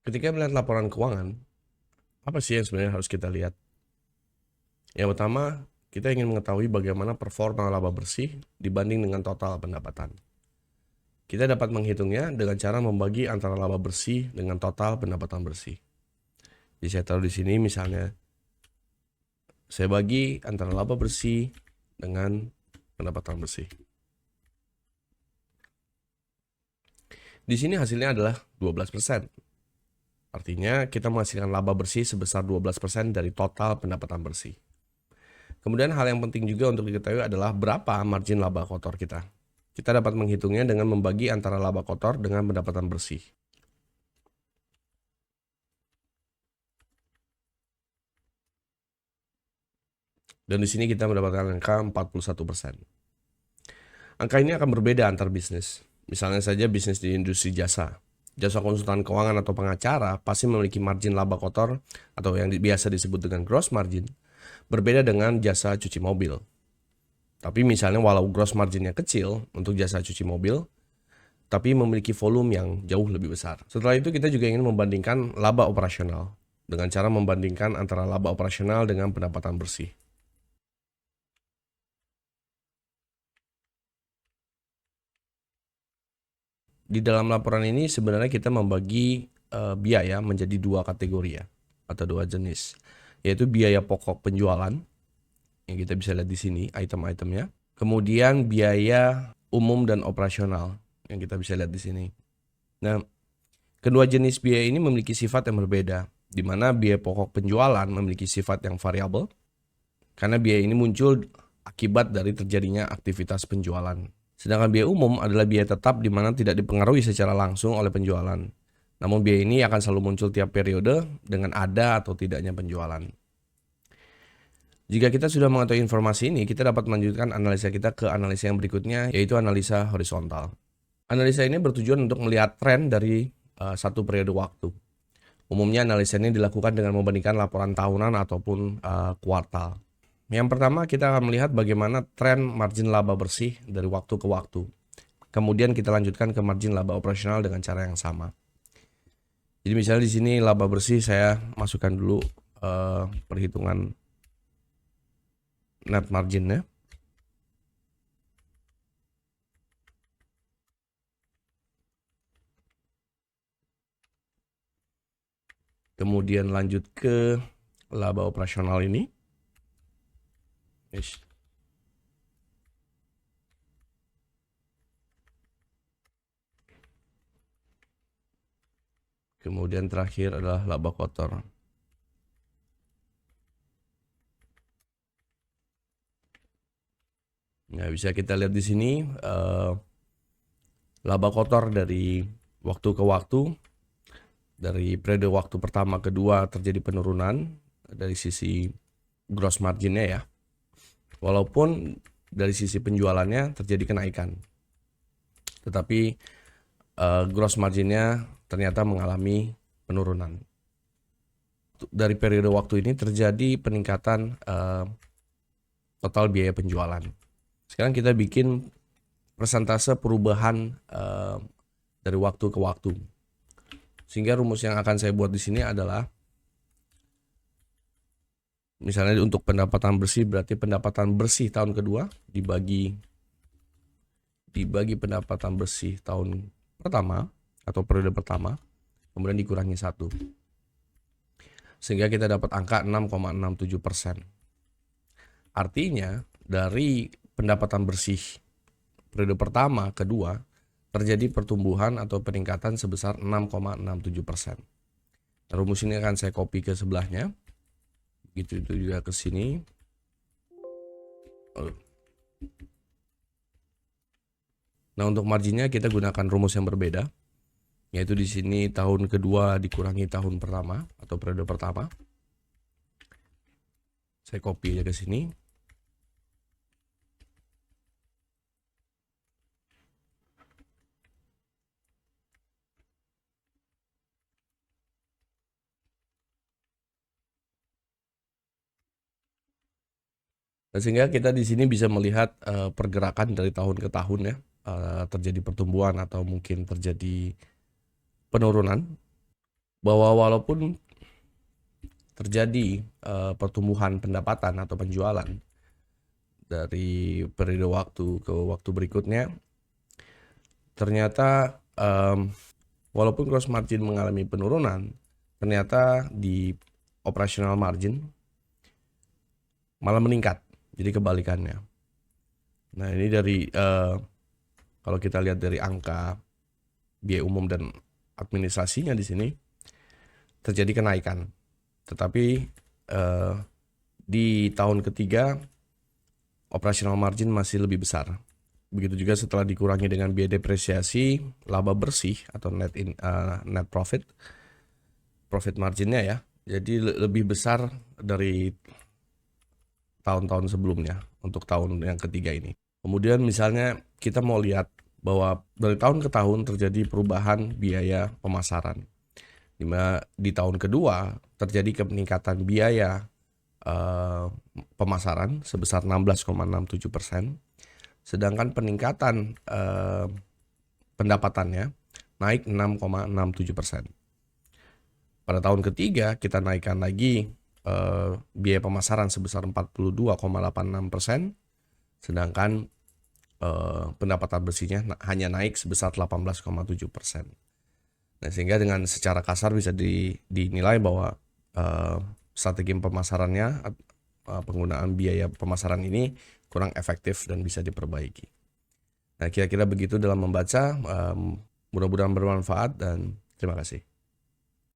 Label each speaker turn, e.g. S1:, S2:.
S1: Ketika melihat laporan keuangan, apa sih yang sebenarnya harus kita lihat? Yang pertama, kita ingin mengetahui bagaimana performa laba bersih dibanding dengan total pendapatan. Kita dapat menghitungnya dengan cara membagi antara laba bersih dengan total pendapatan bersih. Jadi saya taruh di sini misalnya, saya bagi antara laba bersih dengan pendapatan bersih. Di sini hasilnya adalah 12%. Artinya kita menghasilkan laba bersih sebesar 12% dari total pendapatan bersih. Kemudian hal yang penting juga untuk diketahui adalah berapa margin laba kotor kita. Kita dapat menghitungnya dengan membagi antara laba kotor dengan pendapatan bersih. Dan di sini kita mendapatkan angka 41%. Angka ini akan berbeda antar bisnis. Misalnya saja bisnis di industri jasa. Jasa konsultan keuangan atau pengacara pasti memiliki margin laba kotor atau yang biasa disebut dengan gross margin, berbeda dengan jasa cuci mobil. Tapi misalnya walau gross marginnya kecil untuk jasa cuci mobil, tapi memiliki volume yang jauh lebih besar. Setelah itu kita juga ingin membandingkan laba operasional dengan cara membandingkan antara laba operasional dengan pendapatan bersih. Di dalam laporan ini sebenarnya kita membagi biaya menjadi dua kategori ya, atau dua jenis, yaitu biaya pokok penjualan yang kita bisa lihat di sini item-itemnya, kemudian biaya umum dan operasional yang kita bisa lihat di sini. Nah, kedua jenis biaya ini memiliki sifat yang berbeda, di mana biaya pokok penjualan memiliki sifat yang variabel karena biaya ini muncul akibat dari terjadinya aktivitas penjualan. Sedangkan biaya umum adalah biaya tetap di mana tidak dipengaruhi secara langsung oleh penjualan. Namun biaya ini akan selalu muncul tiap periode dengan ada atau tidaknya penjualan. Jika kita sudah mengetahui informasi ini, kita dapat melanjutkan analisa kita ke analisa yang berikutnya, yaitu analisa horizontal. Analisa ini bertujuan untuk melihat tren dari satu periode waktu. Umumnya analisa ini dilakukan dengan membandingkan laporan tahunan ataupun kuartal. Yang pertama kita akan melihat bagaimana tren margin laba bersih dari waktu ke waktu. Kemudian kita lanjutkan ke margin laba operasional dengan cara yang sama. Jadi misalnya di sini laba bersih saya masukkan dulu perhitungan net marginnya. Kemudian lanjut ke laba operasional ini. Kemudian terakhir adalah laba kotor. Nah, bisa kita lihat di sini laba kotor dari waktu ke waktu. Dari periode waktu pertama kedua terjadi penurunan dari sisi gross marginnya ya. Walaupun dari sisi penjualannya terjadi kenaikan. Tetapi gross marginnya ternyata mengalami penurunan. Dari periode waktu ini terjadi peningkatan total biaya penjualan. Sekarang kita bikin persentase perubahan dari waktu ke waktu. Sehingga rumus yang akan saya buat di sini adalah misalnya untuk pendapatan bersih berarti pendapatan bersih tahun kedua dibagi pendapatan bersih tahun pertama atau periode pertama, kemudian dikurangi 1. Sehingga kita dapat angka 6,67%. Artinya dari pendapatan bersih periode pertama kedua terjadi pertumbuhan atau peningkatan sebesar 6,67%. Rumus ini akan saya copy ke sebelahnya. Begitu itu juga ke sini. Nah, untuk marginnya kita gunakan rumus yang berbeda, yaitu di sini tahun kedua dikurangi tahun pertama atau periode pertama. Saya copy aja ke sini. Dan sehingga kita di sini bisa melihat pergerakan dari tahun ke tahun ya, terjadi pertumbuhan atau mungkin terjadi penurunan. bahwa walaupun terjadi pertumbuhan pendapatan atau penjualan dari periode waktu ke waktu berikutnya, ternyata walaupun gross margin mengalami penurunan, ternyata di operational margin malah meningkat. Jadi kebalikannya. Nah, ini dari kalau kita lihat dari angka biaya umum dan administrasinya di sini terjadi kenaikan. Tetapi di tahun ketiga operational margin masih lebih besar. Begitu juga setelah dikurangi dengan biaya depresiasi, laba bersih atau net profit marginnya ya. Jadi lebih besar dari tahun-tahun sebelumnya untuk tahun yang ketiga ini. Kemudian misalnya kita mau lihat bahwa dari tahun ke tahun terjadi perubahan biaya pemasaran. Di tahun kedua terjadi peningkatan biaya pemasaran sebesar 16,67%, sedangkan peningkatan pendapatannya naik 6,67%. Pada tahun ketiga kita naikkan lagi biaya pemasaran sebesar 42,86%, sedangkan pendapatan bersihnya hanya naik sebesar 18,7%. Nah, sehingga dengan secara kasar bisa dinilai bahwa strategi pemasarannya, penggunaan biaya pemasaran ini kurang efektif dan bisa diperbaiki. Nah, kira-kira begitu dalam membaca. Mudah-mudahan bermanfaat dan terima kasih.